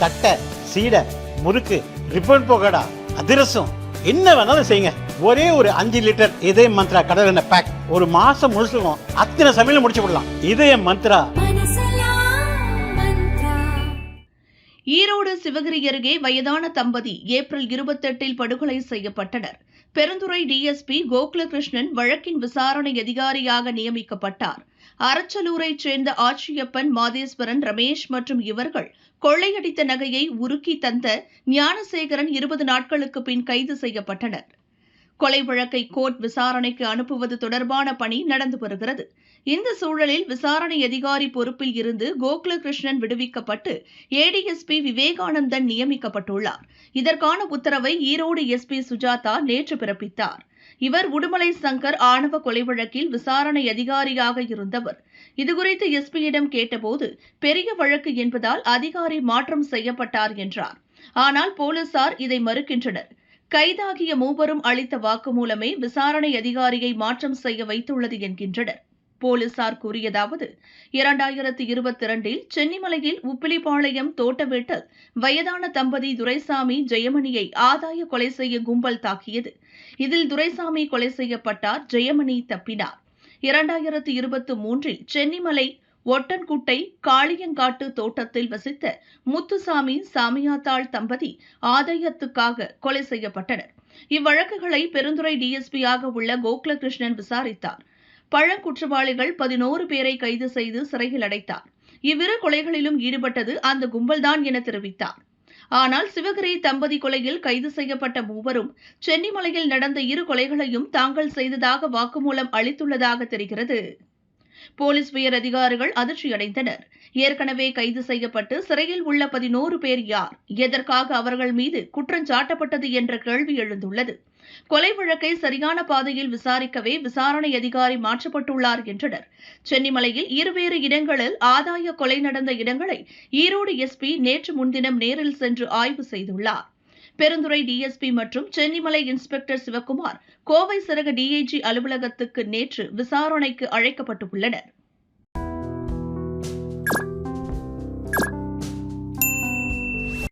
தட்டை, சீடை, முறுக்கு, ரிப்பன் பக்கோடா, அதிரசம், என்ன வேணாலும் செய்யுங்க. ஒரே ஒரு 5 லிட்டர் இதய மந்த்ரா கடல் எண்ணெய் பேக் ஒரு மாசம் முழுசுக்கும் அத்தனை சமையல முடிச்சு விடலாம். இதய மந்த்ரா. ஈரோடு சிவகிரி அருகே வயதான தம்பதி ஏப்ரல் 28 படுகொலை செய்யப்பட்டனர். பெருந்துறை டிஎஸ்பி கோகுலகிருஷ்ணன் வழக்கின் விசாரணை அதிகாரியாக நியமிக்கப்பட்டார். அரச்சலூரைச் சேர்ந்த ஆட்சியப்பன், மாதேஸ்வரன், ரமேஷ் மற்றும் இவர்கள் கொள்ளையடித்த நகையை உருக்கி தந்த ஞானசேகரன் 20 நாட்களுக்கு பின் கைது செய்யப்பட்டனர். கொலை வழக்கை கோர்ட் விசாரணைக்கு அனுப்புவது தொடர்பான பணி நடந்து வருகிறது. இந்த சூழலில் விசாரணை அதிகாரி பொறுப்பில் இருந்து கோகுலகிருஷ்ணன் விடுவிக்கப்பட்டு ஏடிஎஸ்பி விவேகானந்தன் நியமிக்கப்பட்டுள்ளார். இதற்கான உத்தரவை ஈரோடு எஸ்பி சுஜாதா நேற்று பிறப்பித்தார். இவர் உடுமலை சங்கர் ஆணவ கொலை வழக்கில் விசாரணை அதிகாரியாக இருந்தவர். இதுகுறித்து எஸ்பியிடம் கேட்டபோது பெரிய வழக்கு என்பதால் அதிகாரி மாற்றம் செய்யப்பட்டார் என்றார். ஆனால் போலீசார் இதை மறுக்கின்றனர். கைதாகிய மூவரும் அளித்த வாக்குமூலமே விசாரணை அதிகாரியை மாற்றம் செய்ய வைத்துள்ளது என்கின்றனர். போலீசார் கூறியதாவது, 2022 சென்னிமலையில் உப்பிலிபாளையம் தோட்ட வீட்டில் வயதான தம்பதி துரைசாமி, ஜெயமணியை ஆதாய கொலை செய்ய கும்பல் தாக்கியது. இதில் துரைசாமி கொலை செய்யப்பட்டார், ஜெயமணி தப்பினார். 2023 சென்னிமலை ஒட்டன்குட்டை காளியங்காட்டு தோட்டத்தில் வசித்த முத்துசாமி, சாமியாத்தாள் தம்பதி ஆதாயத்துக்காக கொலை செய்யப்பட்டனர். இவ்வழக்குகளை பெருந்துறை டிஎஸ்பியாக உள்ள கோகுலகிருஷ்ணன் விசாரித்தார். பழங்குற்றவாளிகள் 11 பேரை கைது செய்து சிறையில் அடைத்தார். இவ்விரு கொலைகளிலும் ஈடுபட்டது அந்த கும்பல்தான் என தெரிவித்தார். ஆனால் சிவகிரி தம்பதி கொலையில் கைது செய்யப்பட்ட மூவரும் சென்னிமலையில் நடந்த 2 கொலைகளையும் தாங்கள் செய்ததாக வாக்குமூலம் அளித்துள்ளதாக தெரிகிறது. போலீஸ் உயர் அதிகாரிகள் அதிர்ச்சியடைந்தனர். ஏற்கனவே கைது செய்யப்பட்டு சிறையில் உள்ள 11 பேர் யார், எதற்காக அவர்கள் மீது குற்றஞ்சாட்டப்பட்டது என்ற கேள்வி எழுந்துள்ளது. கொலை வழக்கை சரியான பாதையில் விசாரிக்கவே விசாரணை அதிகாரி மாற்றப்பட்டுள்ளார் என்றனர். சென்னிமலையில் 2 இடங்களில் ஆதாய கொலை நடந்த இடங்களை ஈரோடு எஸ்பி நேற்று முன்தினம் நேரில் சென்று ஆய்வு செய்துள்ளார். பெருந்துறை டிஎஸ்பி மற்றும் சென்னிமலை இன்ஸ்பெக்டர் சிவக்குமார் கோவை சரக டிஐஜி அலுவலகத்துக்கு நேற்று விசாரணைக்கு அழைக்கப்பட்டுள்ளனர்.